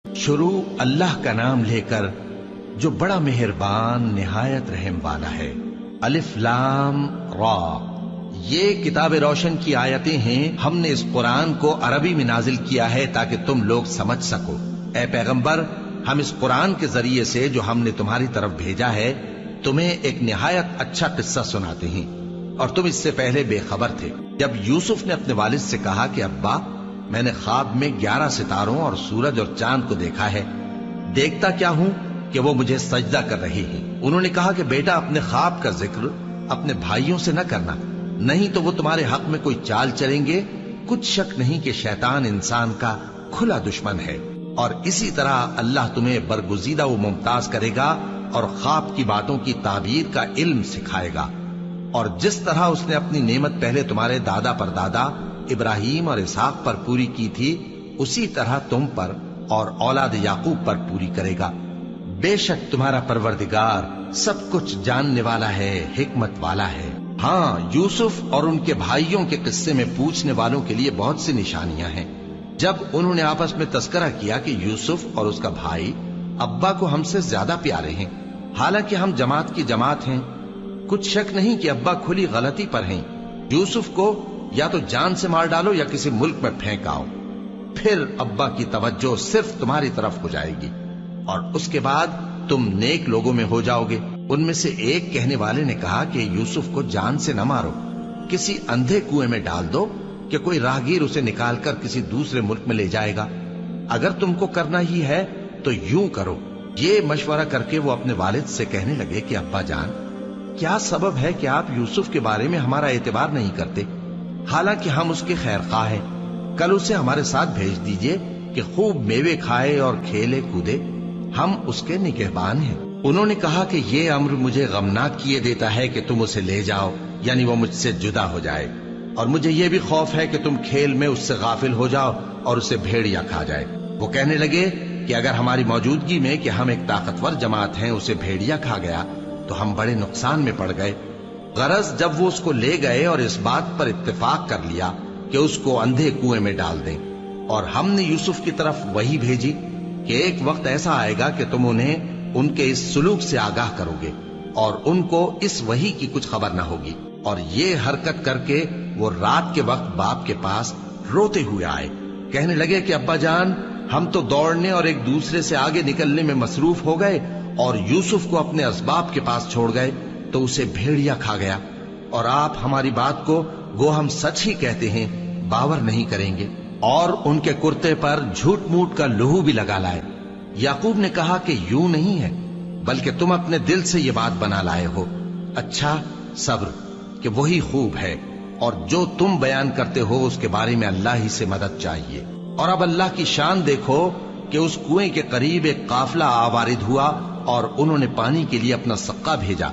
شروع اللہ کا نام لے کر جو بڑا مہربان نہایت رحم والا ہے۔ الف لام را، یہ کتاب روشن کی آیتیں ہیں۔ ہم نے اس قرآن کو عربی میں نازل کیا ہے تاکہ تم لوگ سمجھ سکو۔ اے پیغمبر، ہم اس قرآن کے ذریعے سے جو ہم نے تمہاری طرف بھیجا ہے تمہیں ایک نہایت اچھا قصہ سناتے ہیں، اور تم اس سے پہلے بے خبر تھے۔ جب یوسف نے اپنے والد سے کہا کہ ابا، میں نے خواب میں 11 ستاروں اور سورج اور چاند کو دیکھا ہے، دیکھتا کیا ہوں کہ وہ مجھے سجدہ کر رہے ہیں۔ انہوں نے کہا کہ بیٹا، اپنے خواب کا ذکر اپنے بھائیوں سے نہ کرنا، نہیں تو وہ تمہارے حق میں کوئی چال چلیں گے۔ کچھ شک نہیں کہ شیطان انسان کا کھلا دشمن ہے، اور اسی طرح اللہ تمہیں برگزیدہ و ممتاز کرے گا اور خواب کی باتوں کی تعبیر کا علم سکھائے گا، اور جس طرح اس نے اپنی نعمت پہلے تمہارے دادا پر دادا ابراہیم اور اسحاق پر پوری کی تھی، اسی طرح تم پر اور اولاد یعقوب پر پوری کرے گا۔ بے شک تمہارا پروردگار سب کچھ جاننے والا ہے، حکمت والا ہے۔ ہاں، یوسف اور ان کے بھائیوں کے قصے میں پوچھنے والوں کے لیے بہت سی نشانیاں ہیں۔ جب انہوں نے آپس میں تذکرہ کیا کہ یوسف اور اس کا بھائی ابا کو ہم سے زیادہ پیارے ہیں، حالانکہ ہم جماعت کی جماعت ہیں، کچھ شک نہیں کہ ابا کھلی غلطی پر ہیں۔ یوسف کو یا تو جان سے مار ڈالو یا کسی ملک میں پھینک آؤ، پھر ابا کی توجہ صرف تمہاری طرف ہو جائے گی، اور اس کے بعد تم نیک لوگوں میں ہو جاؤ گے۔ ان میں سے ایک کہنے والے نے کہا کہ یوسف کو جان سے نہ مارو، کسی اندھے کنویں میں ڈال دو کہ کوئی راہگیر اسے نکال کر کسی دوسرے ملک میں لے جائے گا۔ اگر تم کو کرنا ہی ہے تو یوں کرو۔ یہ مشورہ کر کے وہ اپنے والد سے کہنے لگے کہ ابا جان، کیا سبب ہے کہ آپ یوسف کے بارے میں ہمارا اعتبار نہیں کرتے؟ حالانکہ ہم اس کے خیر خواہ ہیں، کل اسے ہمارے ساتھ بھیج دیجئے کہ خوب میوے کھائے اور کھیلے کودے، ہم اس کے نگہبان ہیں۔ انہوں نے کہا کہ یہ امر مجھے غمناک کیے دیتا ہے کہ تم اسے لے جاؤ، یعنی وہ مجھ سے جدا ہو جائے، اور مجھے یہ بھی خوف ہے کہ تم کھیل میں اس سے غافل ہو جاؤ اور اسے بھیڑیا کھا جائے۔ وہ کہنے لگے کہ اگر ہماری موجودگی میں کہ ہم ایک طاقتور جماعت ہیں اسے بھیڑیا کھا گیا تو ہم بڑے نقصان میں پڑ گئے۔ غرض جب وہ اس کو لے گئے اور اس بات پر اتفاق کر لیا کہ اس کو اندھے کنویں میں ڈال دیں، اور ہم نے یوسف کی طرف وحی بھیجی کہ ایک وقت ایسا آئے گا کہ تم انہیں ان کے اس سلوک سے آگاہ کرو گے، اور ان کو اس وحی کی کچھ خبر نہ ہوگی۔ اور یہ حرکت کر کے وہ رات کے وقت باپ کے پاس روتے ہوئے آئے، کہنے لگے کہ ابا جان، ہم تو دوڑنے اور ایک دوسرے سے آگے نکلنے میں مصروف ہو گئے اور یوسف کو اپنے اسباب کے پاس چھوڑ گئے تو اسے بھیڑیا کھا گیا، اور آپ ہماری بات کو گو ہم سچ ہی کہتے ہیں باور نہیں کریں گے۔ اور ان کے کرتے پر جھوٹ موٹ کا لہو بھی لگا لائے۔ یعقوب نے کہا کہ یوں نہیں ہے، بلکہ تم اپنے دل سے یہ بات بنا لائے ہو۔ اچھا، صبر کہ وہی خوب ہے، اور جو تم بیان کرتے ہو اس کے بارے میں اللہ ہی سے مدد چاہیے۔ اور اب اللہ کی شان دیکھو کہ اس کنویں کے قریب ایک قافلہ آوارد ہوا اور انہوں نے پانی کے لیے اپنا سقا بھیجا،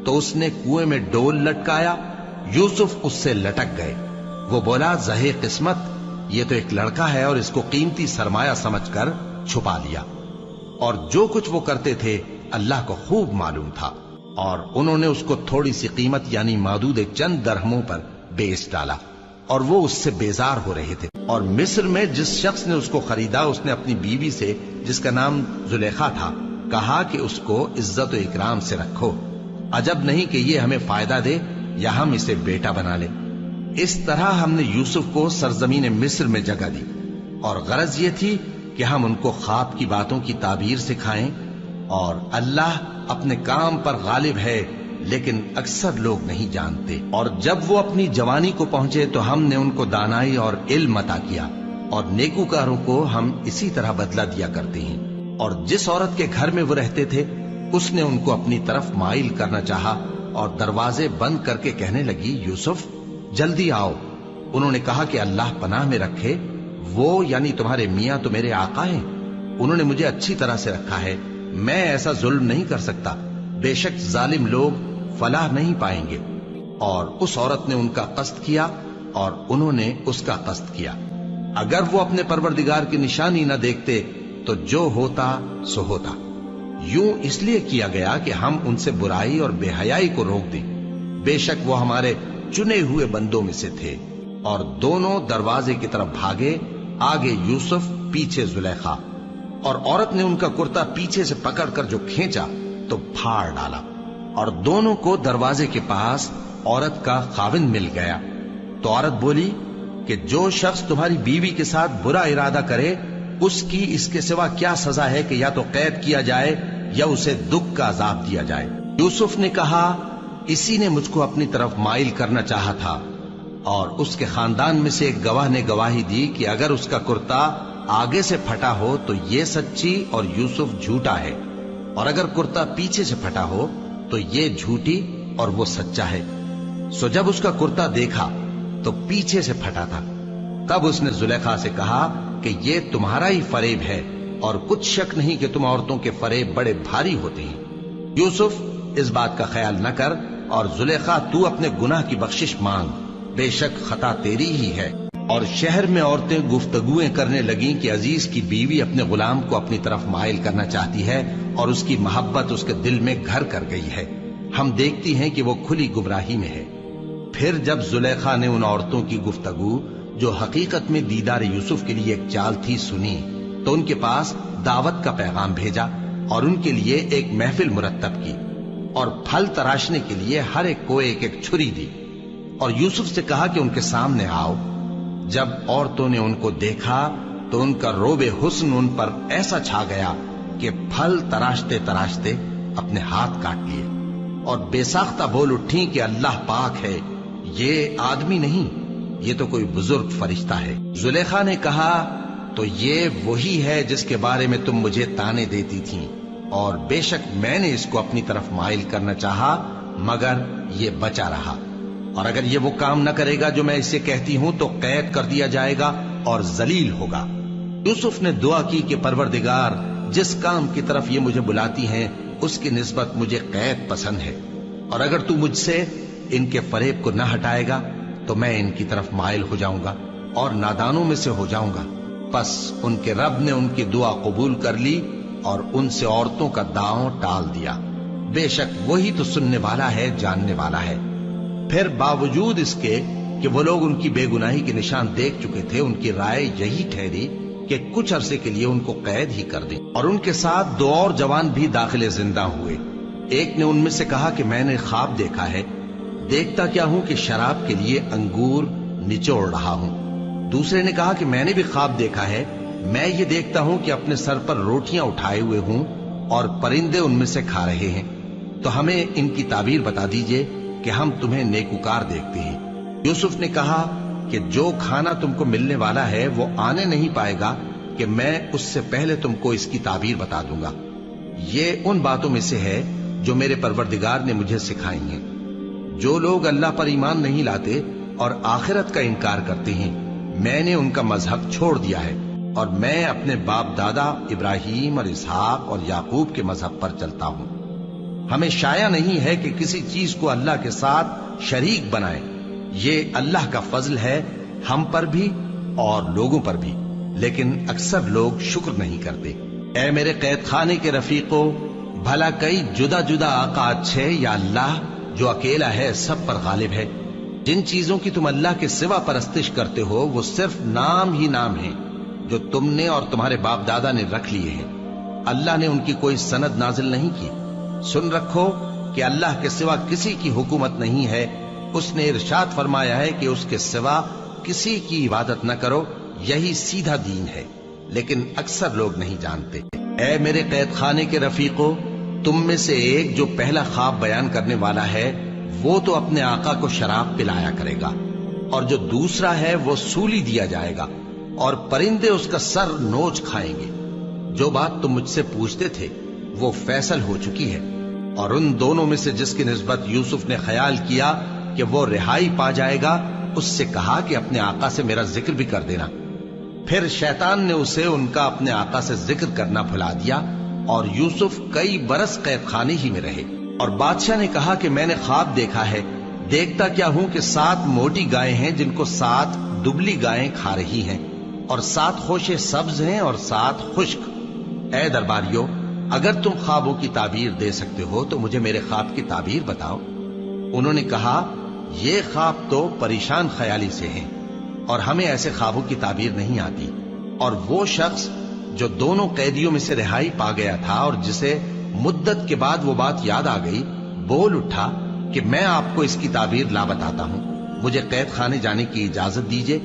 تو اس نے کنویں میں ڈول لٹکایا، یوسف اس سے لٹک گئے۔ وہ بولا، زہے قسمت، یہ تو ایک لڑکا ہے، اور اس کو قیمتی سرمایہ سمجھ کر چھپا لیا۔ اور جو کچھ وہ کرتے تھے اللہ کو خوب معلوم تھا، اور انہوں نے اس کو تھوڑی سی قیمت یعنی مادود چند درہموں پر بیچ ڈالا، اور وہ اس سے بیزار ہو رہے تھے۔ اور مصر میں جس شخص نے اس کو خریدا اس نے اپنی بیوی سے، جس کا نام زلیخا تھا، کہا کہ اس کو عزت و اکرام سے رکھو، عجب نہیں کہ یہ ہمیں فائدہ دے یا ہم اسے بیٹا بنا لیں۔ اس طرح ہم نے یوسف کو سرزمین مصر میں جگہ دی، اور غرض یہ تھی کہ ہم ان کو خواب کی باتوں کی تعبیر سکھائیں، اور اللہ اپنے کام پر غالب ہے لیکن اکثر لوگ نہیں جانتے۔ اور جب وہ اپنی جوانی کو پہنچے تو ہم نے ان کو دانائی اور علم عطا کیا، اور نیکوکاروں کو ہم اسی طرح بدلہ دیا کرتے ہیں۔ اور جس عورت کے گھر میں وہ رہتے تھے اس نے ان کو اپنی طرف مائل کرنا چاہا، اور دروازے بند کر کے کہنے لگی، یوسف جلدی آؤ۔ انہوں نے کہا کہ اللہ پناہ میں رکھے، وہ یعنی تمہارے میاں تو میرے آقا ہیں، انہوں نے مجھے اچھی طرح سے رکھا ہے، میں ایسا ظلم نہیں کر سکتا، بے شک ظالم لوگ فلاح نہیں پائیں گے۔ اور اس عورت نے ان کا قصد کیا اور انہوں نے اس کا قصد کیا۔ اگر وہ اپنے پروردگار کی نشانی نہ دیکھتے تو جو ہوتا سو ہوتا۔ یوں اس لیے کیا گیا کہ ہم ان سے برائی اور بے حیائی کو روک دیں، بے شک وہ ہمارے چنے ہوئے بندوں میں سے تھے۔ اور دونوں دروازے کی طرف بھاگے، آگے یوسف پیچھے زلیخا، اور عورت نے ان کا کرتا پیچھے سے پکڑ کر جو کھینچا تو پھاڑ ڈالا، اور دونوں کو دروازے کے پاس عورت کا خاوند مل گیا۔ تو عورت بولی کہ جو شخص تمہاری بیوی کے ساتھ برا ارادہ کرے اس کی اس کے سوا کیا سزا ہے کہ یا تو قید کیا جائے یا اسے دکھ کا عذاب دیا جائے۔ یوسف نے کہا اسی نے مجھ کو اپنی طرف مائل کرنا چاہا تھا، اور اس کے خاندان میں سے ایک گواہ نے گواہی دی کہ اگر اس کا کرتا آگے سے پھٹا ہو تو یہ سچی اور یوسف جھوٹا ہے، اور اگر کرتا پیچھے سے پھٹا ہو تو یہ جھوٹی اور وہ سچا ہے۔ سو جب اس کا کرتا دیکھا تو پیچھے سے پھٹا تھا، تب اس نے زلیخا سے کہا کہ یہ تمہارا ہی فریب ہے، اور کچھ شک نہیں کہ تم عورتوں کے فریب بڑے بھاری ہوتے ہیں۔ یوسف اس بات کا خیال نہ کر، اور زلیخا تو اپنے گناہ کی بخشش مانگ، بے شک خطا تیری ہی ہے۔ اور شہر میں عورتیں گفتگویں کرنے لگیں کہ عزیز کی بیوی اپنے غلام کو اپنی طرف مائل کرنا چاہتی ہے، اور اس کی محبت اس کے دل میں گھر کر گئی ہے، ہم دیکھتی ہیں کہ وہ کھلی گمراہی میں ہے۔ پھر جب زلیخا نے ان عورتوں کی گفتگو جو حقیقت میں دیدار یوسف کے لیے ایک چال تھی سنی، تو ان کے پاس دعوت کا پیغام بھیجا اور ان کے لیے ایک محفل مرتب کی، اور پھل تراشنے کے لیے ہر ایک کو ایک ایک چھری دی، اور یوسف سے کہا کہ ان کے سامنے آؤ۔ جب عورتوں نے ان کو دیکھا تو ان کا روب حسن ان پر ایسا چھا گیا کہ پھل تراشتے تراشتے اپنے ہاتھ کاٹ لیے، اور بے ساختہ بول اٹھیں کہ اللہ پاک ہے، یہ آدمی نہیں، یہ تو کوئی بزرگ فرشتہ ہے۔ زلیخا نے کہا تو یہ وہی ہے جس کے بارے میں تم مجھے تانے دیتی تھیں، اور بے شک میں نے اس کو اپنی طرف مائل کرنا چاہا مگر یہ بچا رہا، اور اگر یہ وہ کام نہ کرے گا جو میں اسے کہتی ہوں تو قید کر دیا جائے گا اور ذلیل ہوگا۔ یوسف نے دعا کی کہ پروردگار، جس کام کی طرف یہ مجھے بلاتی ہیں اس کی نسبت مجھے قید پسند ہے، اور اگر تو مجھ سے ان کے فریب کو نہ ہٹائے گا تو میں ان کی طرف مائل ہو جاؤں گا اور نادانوں میں سے ہو جاؤں گا۔ پس ان کے رب نے ان کی دعا قبول کر لی اور ان سے عورتوں کا داؤں ٹال دیا، بے شک وہی تو سننے والا ہے، جاننے والا ہے۔ پھر باوجود اس کے کہ وہ لوگ ان کی بے گناہی کے نشان دیکھ چکے تھے، ان کی رائے یہی ٹھہری کہ کچھ عرصے کے لیے ان کو قید ہی کر دیں، اور ان کے ساتھ دو اور جوان بھی داخل زندہ ہوئے۔ ایک نے ان میں سے کہا کہ میں نے خواب دیکھا ہے، دیکھتا کیا ہوں کہ شراب کے لیے انگور نچوڑ رہا ہوں۔ دوسرے نے کہا کہ میں نے بھی خواب دیکھا ہے، میں یہ دیکھتا ہوں کہ اپنے سر پر روٹیاں اٹھائے ہوئے ہوں اور پرندے ان میں سے کھا رہے ہیں، تو ہمیں ان کی تعبیر بتا دیجئے کہ ہم تمہیں نیکوکار دیکھتے ہیں۔ یوسف نے کہا کہ جو کھانا تم کو ملنے والا ہے وہ آنے نہیں پائے گا کہ میں اس سے پہلے تم کو اس کی تعبیر بتا دوں گا۔ یہ ان باتوں میں سے ہے جو میرے پروردگار نے مجھے سکھائی ہیں۔ جو لوگ اللہ پر ایمان نہیں لاتے اور آخرت کا انکار کرتے ہیں، میں نے ان کا مذہب چھوڑ دیا ہے، اور میں اپنے باپ دادا ابراہیم اور اسحاق اور یعقوب کے مذہب پر چلتا ہوں۔ ہمیں شایع نہیں ہے کہ کسی چیز کو اللہ کے ساتھ شریک بنائیں، یہ اللہ کا فضل ہے ہم پر بھی اور لوگوں پر بھی، لیکن اکثر لوگ شکر نہیں کرتے۔ اے میرے قید خانے کے رفیقو، بھلا کئی جدا جدا آقا اچھے یا اللہ جو اکیلا ہے سب پر غالب ہے؟ جن چیزوں کی تم اللہ کے سوا پرستش کرتے ہو وہ صرف نام ہی نام ہیں جو تم نے اور تمہارے باپ دادا نے رکھ لیے ہیں، اللہ نے ان کی کوئی سند نازل نہیں کی۔ سن رکھو کہ اللہ کے سوا کسی کی حکومت نہیں ہے، اس نے ارشاد فرمایا ہے کہ اس کے سوا کسی کی عبادت نہ کرو، یہی سیدھا دین ہے، لیکن اکثر لوگ نہیں جانتے۔ اے میرے قید خانے کے رفیقو، تم میں سے ایک جو پہلا خواب بیان کرنے والا ہے وہ تو اپنے آقا کو شراب پلایا کرے گا، اور جو دوسرا ہے وہ سولی دیا جائے گا، اور پرندے اس کا سر نوچ کھائیں گے۔ جو بات تم مجھ سے پوچھتے تھے وہ فیصل ہو چکی ہے، اور ان دونوں میں سے جس کی نسبت یوسف نے خیال کیا کہ وہ رہائی پا جائے گا، اس سے کہا کہ اپنے آقا سے میرا ذکر بھی کر دینا۔ پھر شیطان نے اسے ان کا اپنے آقا سے ذکر کرنا بھلا دیا، اور یوسف کئی برس قید خانے ہی میں رہے۔ اور بادشاہ نے کہا کہ میں نے خواب دیکھا ہے، دیکھتا کیا ہوں کہ 7 موٹی گائیں ہیں جن کو 7 دبلی گائیں کھا رہی ہیں، اور 7 خوشے سبز ہیں اور 7 خشک۔ اے درباریو، اگر تم خوابوں کی تعبیر دے سکتے ہو تو مجھے میرے خواب کی تعبیر بتاؤ۔ انہوں نے کہا یہ خواب تو پریشان خیالی سے ہیں، اور ہمیں ایسے خوابوں کی تعبیر نہیں آتی۔ اور وہ شخص جو دونوں قیدیوں میں سے رہائی پا گیا تھا اور جسے مدت کے بعد وہ بات یاد آ گئی، بول اٹھا کہ میں آپ کو اس کی تعبیر لا بتاتا ہوں، مجھے قید خانے جانے کی اجازت دیجیے۔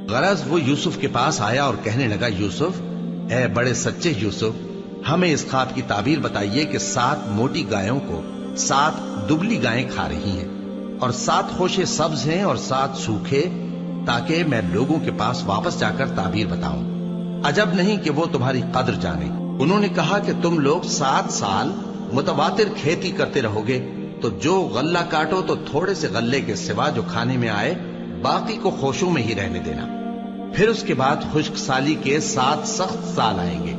غرض وہ یوسف کے پاس آیا اور کہنے لگا، یوسف، اے بڑے سچے یوسف، ہمیں اس خواب کی تعبیر بتائیے کہ 7 موٹی گایوں کو 7 دبلی گائیں کھا رہی ہیں، اور 7 خوشے سبز ہیں اور 7 سوکھے، تاکہ میں لوگوں کے پاس واپس جا کر تعبیر بتاؤں۔ عجب نہیں کہ وہ تمہاری قدر جانے۔ انہوں نے کہا کہ تم لوگ 7 سال متواتر کھیتی کرتے رہو گے، تو جو غلہ کاٹو تو تھوڑے سے غلے کے سوا جو کھانے میں آئے باقی کو خوشوں میں ہی رہنے دینا۔ پھر اس کے بعد خشک سالی کے 7 سخت سال آئیں گے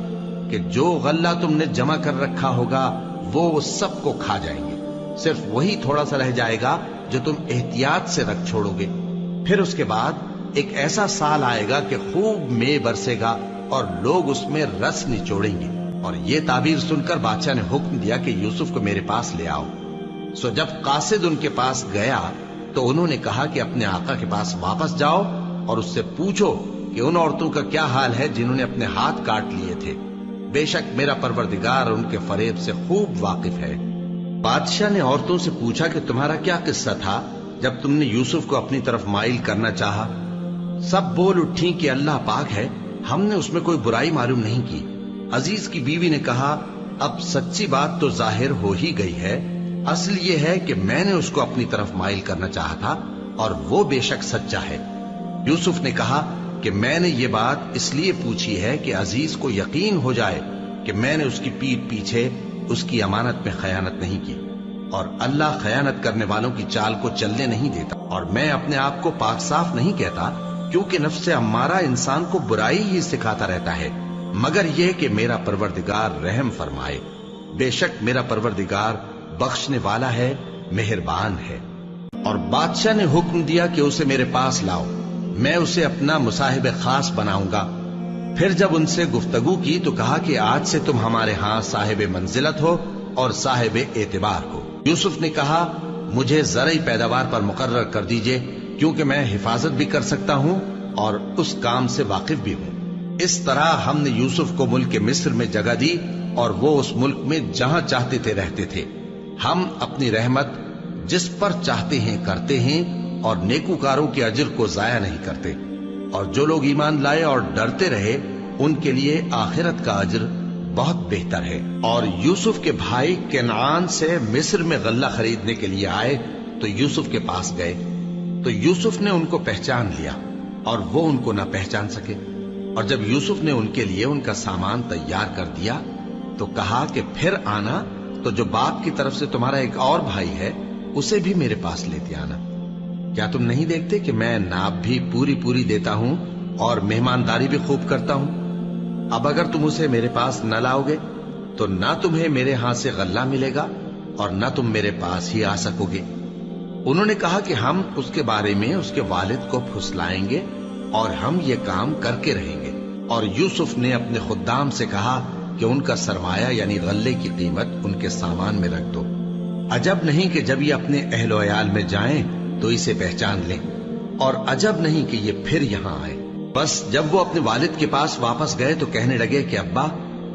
کہ جو غلہ تم نے جمع کر رکھا ہوگا وہ سب کو کھا جائیں گے، صرف وہی تھوڑا سا رہ جائے گا جو تم احتیاط سے رکھ چھوڑو گے۔ پھر اس کے بعد ایک ایسا سال آئے گا کہ خوب مے برسے گا اور لوگ اس میں رس نچوڑیں گے۔ اور یہ تعبیر سن کر بادشاہ نے حکم دیا کہ یوسف کو میرے پاس لے آؤ۔ سو جب قاصد ان کے پاس گیا تو انہوں نے کہا کہ اپنے آقا کے پاس واپس جاؤ اور اس سے پوچھو کہ ان عورتوں کا کیا حال ہے جنہوں نے اپنے ہاتھ کاٹ لیے تھے، بے شک میرا پروردگار ان کے فریب سے خوب واقف ہے۔ بادشاہ نے عورتوں سے پوچھا کہ تمہارا کیا قصہ تھا جب تم نے یوسف کو اپنی طرف مائل کرنا چاہا؟ سب بول اٹھیں کہ اللہ پاک ہے، ہم نے اس میں کوئی برائی معلوم نہیں کی۔ عزیز کی بیوی نے کہا، اب سچی بات تو ظاہر ہو ہی گئی ہے، اصل یہ ہے کہ میں نے اس کو اپنی طرف مائل کرنا چاہا تھا اور وہ بے شک سچا ہے۔ یوسف نے کہا کہ میں نے یہ بات اس لیے پوچھی ہے کہ عزیز کو یقین ہو جائے کہ میں نے اس کی پیٹھ پیچھے اس کی امانت میں خیانت نہیں کی، اور اللہ خیانت کرنے والوں کی چال کو چلنے نہیں دیتا، اور میں اپنے آپ کو پاک صاف نہیں کہتا، کیونکہ نفس امارہ انسان کو برائی ہی سکھاتا رہتا ہے، مگر یہ کہ میرا پروردگار رحم فرمائے، بے شک میرا پروردگار بخشنے والا ہے، مہربان ہے۔ اور بادشاہ نے حکم دیا کہ اسے میرے پاس لاؤ، میں اسے اپنا مصاحب خاص بناؤں گا۔ پھر جب ان سے گفتگو کی تو کہا کہ آج سے تم ہمارے ہاں صاحب منزلت ہو اور صاحب اعتبار ہو۔ یوسف نے کہا، مجھے زرعی پیداوار پر مقرر کر دیجئے، کیونکہ میں حفاظت بھی کر سکتا ہوں اور اس کام سے واقف بھی ہوں۔ اس طرح ہم نے یوسف کو ملک مصر میں جگہ دی اور وہ اس ملک میں جہاں چاہتے تھے رہتے تھے۔ ہم اپنی رحمت جس پر چاہتے ہیں کرتے ہیں اور نیکوکاروں کے اجر کو ضائع نہیں کرتے، اور جو لوگ ایمان لائے اور ڈرتے رہے ان کے لیے آخرت کا اجر بہت بہتر ہے۔ اور یوسف کے بھائی کنعان سے مصر میں غلہ خریدنے کے لیے آئے تو یوسف کے پاس گئے، تو یوسف نے ان کو پہچان لیا اور وہ ان کو نہ پہچان سکے۔ اور جب یوسف نے ان کے لیے ان کا سامان تیار کر دیا تو کہا کہ پھر آنا تو جو باپ کی طرف سے تمہارا ایک اور بھائی ہے اسے بھی میرے پاس لیتے آنا۔ کیا تم نہیں دیکھتے کہ میں ناب بھی پوری پوری دیتا ہوں اور مہمانداری بھی خوب کرتا ہوں؟ اب اگر تم اسے میرے پاس نہ لاؤ گے تو نہ تمہیں میرے ہاں سے غلہ ملے گا اور نہ تم میرے پاس ہی آ سکو گے۔ انہوں نے کہا کہ ہم اس کے بارے میں اس کے والد کو پھسلائیں گے اور ہم یہ کام کر کے رہیں گے۔ اور یوسف نے اپنے خدام سے کہا کہ ان کا سرمایہ یعنی غلے کی قیمت ان کے سامان میں رکھ دو۔ عجب نہیں کہ جب یہ اپنے اہل و عیال میں جائیں تو اسے پہچان لیں، اور عجب نہیں کہ یہ پھر یہاں آئے۔ بس جب وہ اپنے والد کے پاس واپس گئے تو کہنے لگے کہ ابا،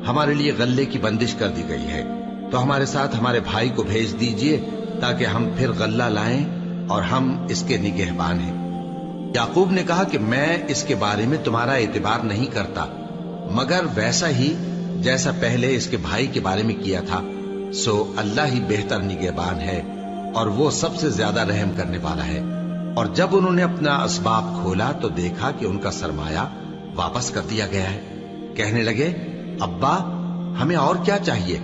ہمارے لیے غلے کی بندش کر دی گئی ہے، تو ہمارے ساتھ ہمارے بھائی کو بھیج دیجئے تاکہ ہم پھر غلہ لائیں اور ہم اس کے نگہبان ہیں۔ یعقوب نے کہا کہ میں اس کے بارے میں تمہارا اعتبار نہیں کرتا، مگر ویسا ہی جیسا پہلے اس کے بھائی کے بارے میں کیا تھا، سو اللہ ہی بہتر نگہبان ہے اور وہ سب سے زیادہ رحم کرنے والا ہے۔ اور جب انہوں نے اپنا اسباب کھولا تو دیکھا کہ ان کا سرمایہ واپس کر دیا گیا ہے۔ کہنے لگے، ابا ہمیں اور کیا چاہیے؟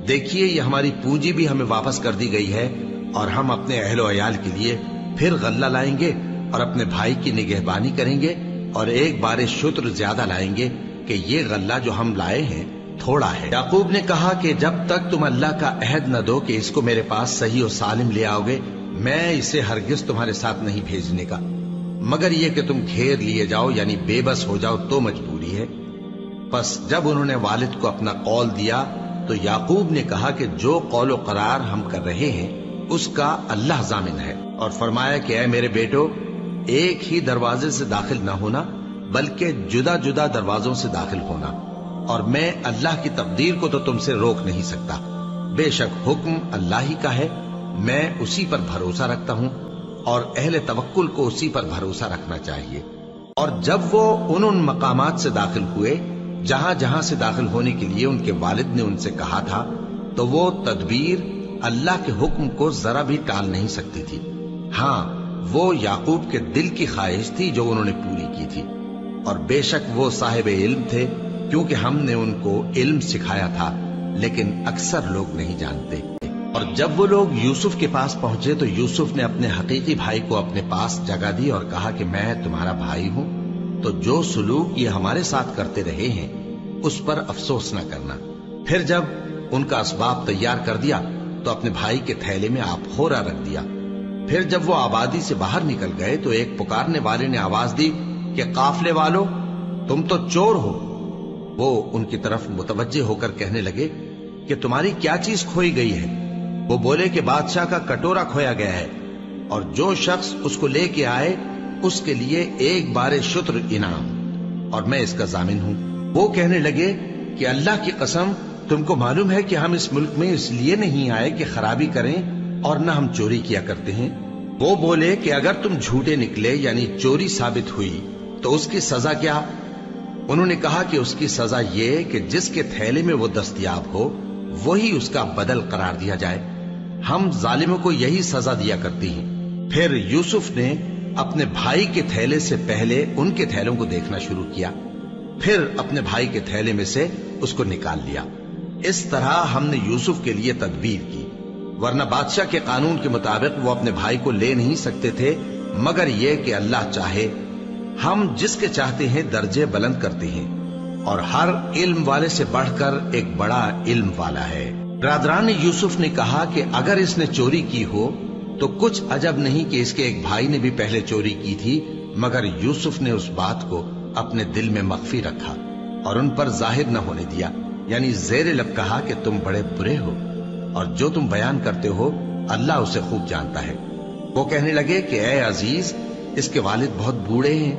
دیکھیے یہ ہماری پونجی بھی ہمیں واپس کر دی گئی ہے، اور ہم اپنے اہل و عیال کے لیے پھر غلہ لائیں گے اور اپنے بھائی کی نگہبانی کریں گے، اور ایک بار شتر زیادہ لائیں گے کہ یہ غلہ جو ہم لائے ہیں تھوڑا ہے۔ یعقوب نے کہا کہ جب تک تم اللہ کا عہد نہ دو کہ اس کو میرے پاس صحیح و سالم لے آؤ گے، میں اسے ہرگز تمہارے ساتھ نہیں بھیجنے کا، مگر یہ کہ تم گھیر لیے جاؤ یعنی بے بس ہو جاؤ تو مجبوری ہے۔ پس جب انہوں نے والد کو اپنا قول دیا تو یعقوب نے کہا کہ جو قول و قرار ہم کر رہے ہیں اس کا اللہ ضامن ہے، اور فرمایا کہ اے میرے بیٹو، ایک ہی دروازے سے داخل نہ ہونا بلکہ جدا جدا دروازوں سے داخل ہونا، اور میں اللہ کی تقدیر کو تو تم سے روک نہیں سکتا. بے شک حکم اللہ ہی کا ہے، میں اسی پر بھروسہ رکھتا ہوں، اور اہل توکل کو اسی پر بھروسہ رکھنا چاہیے. اور جب وہ ان مقامات سے داخل ہوئے جہاں جہاں سے داخل ہونے کے لیے ان کے والد نے ان سے کہا تھا، تو وہ تدبیر اللہ کے حکم کو ذرا بھی ٹال نہیں سکتی تھی. ہاں، وہ یعقوب کے دل کی خواہش تھی جو انہوں نے پوری کی تھی. اور بے شک وہ صاحب علم تھے، کیونکہ ہم نے ان کو علم سکھایا تھا، لیکن اکثر لوگ نہیں جانتے. اور جب وہ لوگ یوسف کے پاس پہنچے تو یوسف نے اپنے حقیقی بھائی کو اپنے پاس جگہ دی اور کہا کہ میں تمہارا بھائی ہوں، تو جو سلوک یہ ہمارے ساتھ کرتے رہے ہیں اس پر افسوس نہ کرنا. پھر جب ان کا اسباب تیار کر دیا تو اپنے بھائی کے تھیلے میں آپ خورا رکھ دیا. پھر جب وہ آبادی سے باہر نکل گئے تو ایک پکارنے والے نے آواز دی کہ قافلے والو، تم تو چور ہو. وہ ان کی طرف متوجہ ہو کر کہنے لگے کہ تمہاری کیا چیز کھوئی گئی ہے؟ وہ بولے کہ بادشاہ کا کٹورا کھویا گیا ہے، اور جو شخص اس کو لے کے آئے اس کے لیے ایک بار شتر انعام، اور میں اس کا ضامن ہوں. وہ کہنے لگے کہ اللہ کی قسم، تم کو معلوم ہے کہ ہم اس ملک میں اس لیے نہیں آئے کہ خرابی کریں اور نہ ہم چوری کیا کرتے ہیں. وہ بولے کہ اگر تم جھوٹے نکلے یعنی چوری ثابت ہوئی تو اس کی سزا کیا؟ انہوں نے کہا کہ اس کی سزا یہ کہ جس کے تھیلے میں وہ دستیاب ہو وہی اس کا بدل قرار دیا جائے. ہم ظالموں کو یہی سزا دیا کرتی ہیں. پھر یوسف نے اپنے بھائی کے تھیلے سے پہلے ان کے تھیلوں کو دیکھنا شروع کیا، پھر اپنے بھائی کے تھیلے میں سے اس کو نکال لیا. اس طرح ہم نے یوسف کے لیے تدبیر کی، ورنہ بادشاہ کے قانون کے مطابق وہ اپنے بھائی کو لے نہیں سکتے تھے مگر یہ کہ اللہ چاہے. ہم جس کے چاہتے ہیں درجے بلند کرتے ہیں، اور ہر علم والے سے بڑھ کر ایک بڑا علم والا ہے. برادران یوسف نے کہا کہ اگر اس نے چوری کی ہو تو کچھ عجب نہیں کہ اس کے ایک بھائی نے بھی پہلے چوری کی تھی، مگر یوسف نے اس بات کو اپنے دل میں مخفی رکھا اور ان پر ظاہر نہ ہونے دیا. یعنی زیر لب کہا کہ تم بڑے برے ہو، اور جو تم بیان کرتے ہو اللہ اسے خوب جانتا ہے. وہ کہنے لگے کہ اے عزیز، اس کے والد بہت بوڑھے ہیں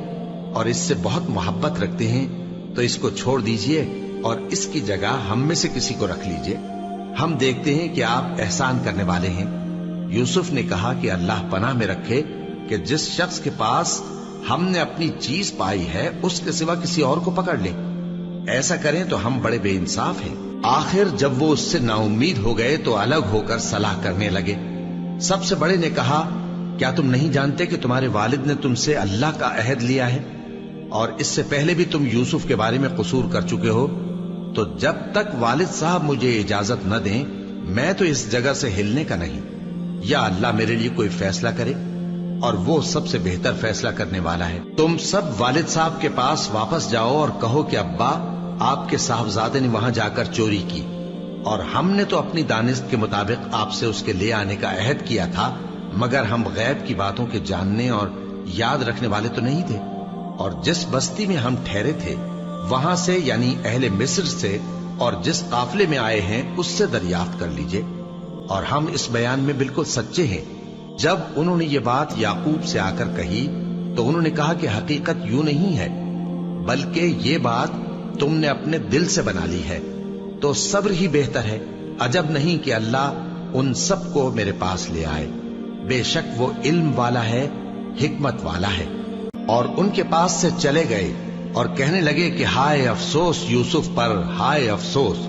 اور اس سے بہت محبت رکھتے ہیں، تو اس کو چھوڑ دیجئے اور اس کی جگہ ہم میں سے کسی کو رکھ لیجئے. ہم دیکھتے ہیں کہ آپ احسان کرنے والے ہیں. یوسف نے کہا کہ اللہ پناہ میں رکھے کہ جس شخص کے پاس ہم نے اپنی چیز پائی ہے اس کے سوا کسی اور کو پکڑ لیں. ایسا کریں تو ہم بڑے بے انصاف ہیں. آخر جب وہ اس سے نا امید ہو گئے تو الگ ہو کر صلاح کرنے لگے. سب سے بڑے نے کہا، کیا تم نہیں جانتے کہ تمہارے والد نے تم سے اللہ کا عہد لیا ہے، اور اس سے پہلے بھی تم یوسف کے بارے میں قصور کر چکے ہو؟ تو جب تک والد صاحب مجھے اجازت نہ دیں میں تو اس جگہ سے ہلنے کا نہیں. یا اللہ میرے لیے کوئی فیصلہ کرے، اور وہ سب سے بہتر فیصلہ کرنے والا ہے. تم سب والد صاحب کے پاس واپس جاؤ اور کہو کہ ابا، آپ کے صاحبزادے نے وہاں جا کر چوری کی، اور ہم نے تو اپنی دانست کے مطابق آپ سے اس کے لے آنے کا عہد کیا تھا، مگر ہم غیب کی باتوں کے جاننے اور یاد رکھنے والے تو نہیں تھے. اور جس بستی میں ہم ٹھہرے تھے وہاں سے یعنی اہل مصر سے اور جس قافلے میں آئے ہیں اس سے دریافت کر لیجئے، اور ہم اس بیان میں بالکل سچے ہیں. جب انہوں نے یہ بات یعقوب سے آ کر کہی تو انہوں نے کہا کہ حقیقت یوں نہیں ہے، بلکہ یہ بات تم نے اپنے دل سے بنا لی ہے، تو صبر ہی بہتر ہے. عجب نہیں کہ اللہ ان سب کو میرے پاس لے آئے. بے شک وہ علم والا ہے، حکمت والا ہے. اور ان کے پاس سے چلے گئے اور کہنے لگے کہ ہائے افسوس یوسف پر، ہائے افسوس.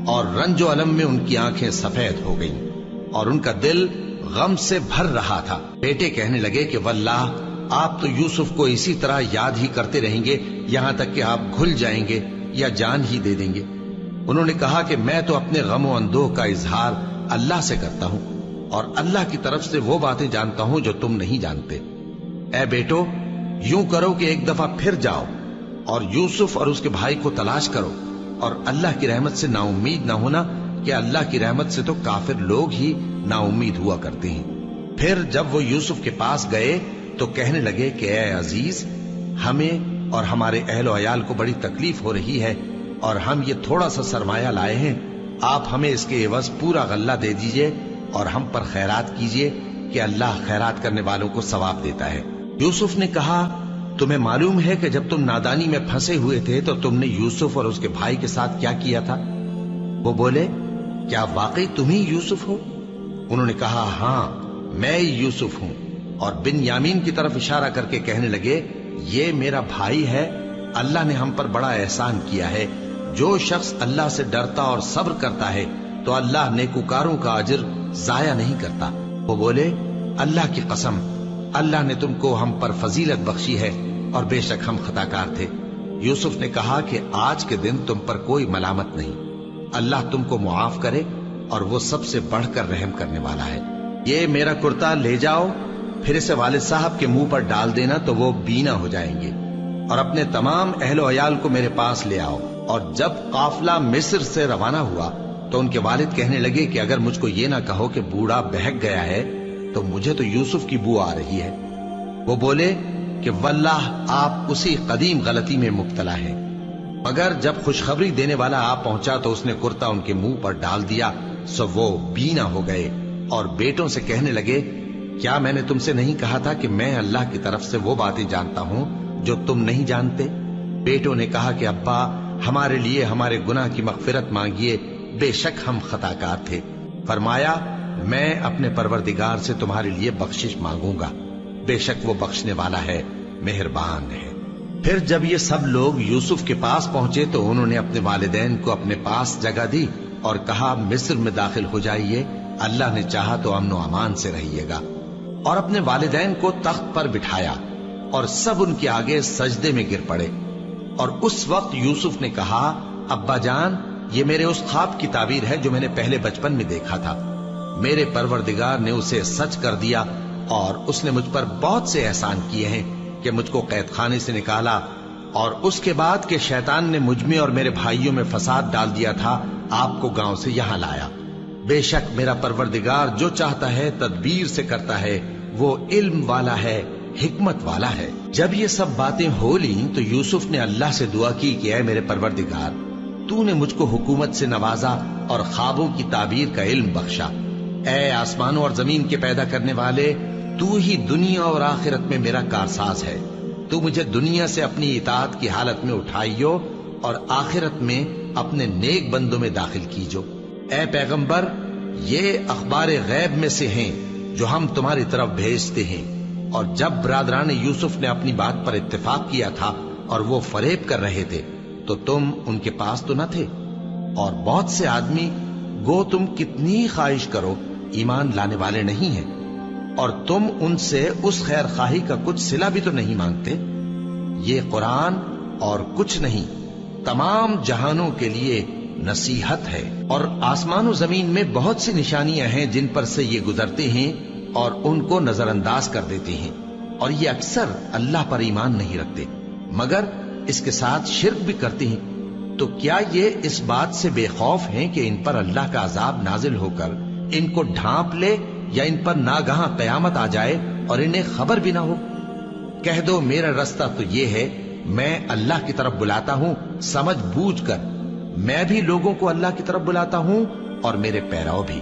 اور رنج و الم میں ان کی آنکھیں سفید ہو گئیں اور ان کا دل غم سے بھر رہا تھا. بیٹے کہنے لگے کہ واللہ آپ تو یوسف کو اسی طرح یاد ہی کرتے رہیں گے یہاں تک کہ آپ گھل جائیں گے یا جان ہی دے دیں گے. انہوں نے کہا کہ میں تو اپنے غم و اندوہ کا اظہار اللہ سے کرتا ہوں، اور اللہ کی طرف سے وہ باتیں جانتا ہوں جو تم نہیں جانتے. اے بیٹو، یوں کرو کہ ایک دفعہ پھر جاؤ اور یوسف اور اس کے بھائی کو تلاش کرو، اور اللہ کی رحمت سے نا امید نہ ہونا کہ اللہ کی رحمت سے تو کافر لوگ ہی نا امید ہوا کرتے ہیں. پھر جب وہ یوسف کے پاس گئے تو کہنے لگے کہ اے عزیز، ہمیں اور ہمارے اہل و عیال کو بڑی تکلیف ہو رہی ہے، اور ہم یہ تھوڑا سا سرمایہ لائے ہیں، آپ ہمیں اس کے عوض پورا غلہ دے دیجئے اور ہم پر خیرات کیجئے کہ اللہ خیرات کرنے والوں کو ثواب دیتا ہے. یوسف نے کہا تمہیں معلوم ہے کہ جب تم نادانی میں پھنسے ہوئے تھے تو تم نے یوسف اور اس کے بھائی کے ساتھ کیا کیا تھا؟ وہ بولے کیا واقعی تم ہی یوسف ہو؟ انہوں نے کہا ہاں میں یوسف ہوں، اور بن یامین کی طرف اشارہ کر کے کہنے لگے یہ میرا بھائی ہے، اللہ نے ہم پر بڑا احسان کیا ہے، جو شخص اللہ سے ڈرتا اور صبر کرتا ہے تو اللہ نیکوکاروں کا اجر ضائع نہیں کرتا۔ وہ بولے اللہ کی قسم اللہ نے تم کو ہم پر فضیلت بخشی ہے اور بے شک ہم خطا کار تھے۔ یوسف نے کہا کہ آج کے دن تم پر کوئی ملامت نہیں، اللہ تم کو معاف کرے اور وہ سب سے بڑھ کر رحم کرنے والا ہے۔ یہ میرا کرتا لے جاؤ، پھر اسے والد صاحب کے منہ پر ڈال دینا تو وہ بینا ہو جائیں گے، اور اپنے تمام اہل و عیال کو میرے پاس لے آؤ۔ اور جب قافلہ مصر سے روانہ ہوا تو ان کے والد کہنے لگے کہ اگر مجھ کو یہ نہ کہو کہ بوڑھا بہک گیا ہے تو مجھے تو یوسف کی بو آ رہی ہے۔ وہ بولے کہ واللہ آپ اسی قدیم غلطی میں مبتلا ہیں۔ مگر جب خوشخبری دینے والا آپ پہنچا تو اس نے کرتا ان کے منہ پر ڈال دیا، سو وہ بینا ہو گئے اور بیٹوں سے کہنے لگے کیا میں نے تم سے نہیں کہا تھا کہ میں اللہ کی طرف سے وہ باتیں جانتا ہوں جو تم نہیں جانتے؟ بیٹوں نے کہا کہ ابا ہمارے لیے ہمارے گناہ کی مغفرت مانگیے، بے شک ہم خطا کار تھے۔ فرمایا میں اپنے پروردگار سے تمہارے لیے بخشش مانگوں گا، بے شک وہ بخشنے والا ہے، مہربان ہے۔ پھر جب یہ سب لوگ یوسف کے پاس پہنچے تو انہوں نے اپنے والدین کو اپنے پاس جگہ دی اور کہا مصر میں داخل ہو جائیے، اللہ نے چاہا تو امن و امان سے رہیے گا۔ اور اپنے والدین کو تخت پر بٹھایا اور سب ان کے آگے سجدے میں گر پڑے۔ اور اس وقت یوسف نے کہا ابا جان یہ میرے اس خواب کی تعبیر ہے جو میں نے پہلے بچپن میں دیکھا تھا، میرے پروردگار نے اسے سچ کر دیا اور اس نے مجھ پر بہت سے احسان کیے ہیں کہ مجھ کو قید خانے سے نکالا، اور اس کے بعد کہ شیطان نے مجھ میں اور میرے بھائیوں میں فساد ڈال دیا تھا آپ کو گاؤں سے یہاں لایا۔ بے شک میرا پروردگار جو چاہتا ہے تدبیر سے کرتا ہے، وہ علم والا ہے، حکمت والا ہے۔ جب یہ سب باتیں ہو لیں تو یوسف نے اللہ سے دعا کی کہ اے میرے پروردگار تو نے مجھ کو حکومت سے نوازا اور خوابوں کی تعبیر کا علم بخشا۔ اے آسمانوں اور زمین کے پیدا کرنے والے، تو ہی دنیا اور آخرت میں میرا کارساز ہے، تو مجھے دنیا سے اپنی اطاعت کی حالت میں اٹھائیو اور آخرت میں اپنے نیک بندوں میں داخل کیجو۔ اے پیغمبر یہ اخبار غیب میں سے ہیں جو ہم تمہاری طرف بھیجتے ہیں۔ اور جب برادران یوسف نے اپنی بات پر اتفاق کیا تھا اور وہ فریب کر رہے تھے تو تم ان کے پاس تو نہ تھے، اور بہت سے آدمی گو تم کتنی خواہش کرو ایمان لانے والے نہیں ہیں، اور تم ان سے اس خیر خواہی کا کچھ صلہ بھی تو نہیں مانگتے۔ یہ قرآن اور کچھ نہیں تمام جہانوں کے لیے نصیحت ہے، اور آسمان و زمین میں بہت سی نشانیاں ہیں جن پر سے یہ گزرتے ہیں اور ان کو نظر انداز کر دیتے ہیں، اور یہ اکثر اللہ پر ایمان نہیں رکھتے مگر اس کے ساتھ شرک بھی کرتے ہیں۔ تو کیا یہ اس بات سے بے خوف ہیں کہ ان پر اللہ کا عذاب نازل ہو کر ان کو ڈھانپ لے، یا ان پر ناگہاں قیامت آ جائے اور انہیں خبر بھی نہ ہو؟ کہہ دو میرا رستہ تو یہ ہے، میں اللہ کی طرف بلاتا ہوں سمجھ بوجھ کر، میں بھی لوگوں کو اللہ کی طرف بلاتا ہوں اور میرے پیرو بھی،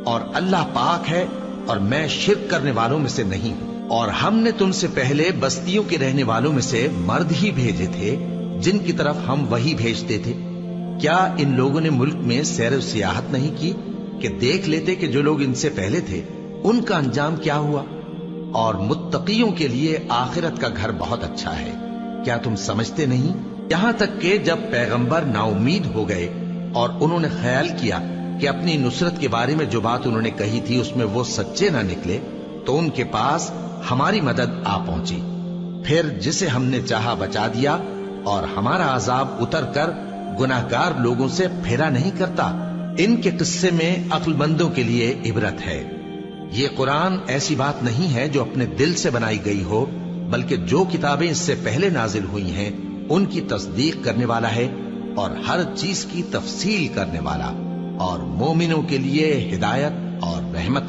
اور اللہ پاک ہے اور میں شرک کرنے والوں میں سے نہیں ہوں۔ اور ہم نے تم سے پہلے بستیوں کے رہنے والوں میں سے مرد ہی بھیجے تھے جن کی طرف ہم وہی بھیجتے تھے۔ کیا ان لوگوں نے ملک میں سیر و سیاحت نہیں کی کہ دیکھ لیتے کہ جو لوگ ان سے پہلے تھے ان کا انجام کیا ہوا؟ اور متقیوں کے لیے آخرت کا گھر بہت اچھا ہے، کیا تم سمجھتے نہیں؟ یہاں تک کہ جب پیغمبر نا امید ہو گئے اور انہوں نے خیال کیا کہ اپنی نصرت کے بارے میں جو بات انہوں نے کہی تھی اس میں وہ سچے نہ نکلے، تو ان کے پاس ہماری مدد آ پہنچی، پھر جسے ہم نے چاہا بچا دیا، اور ہمارا عذاب اتر کر گناہگار لوگوں سے پھیرا نہیں کرتا۔ ان کے قصے میں عقل مندوں کے لیے عبرت ہے۔ یہ قرآن ایسی بات نہیں ہے جو اپنے دل سے بنائی گئی ہو، بلکہ جو کتابیں اس سے پہلے نازل ہوئی ہیں ان کی تصدیق کرنے والا ہے اور ہر چیز کی تفصیل کرنے والا، اور مومنوں کے لیے ہدایت اور رحمت ہے۔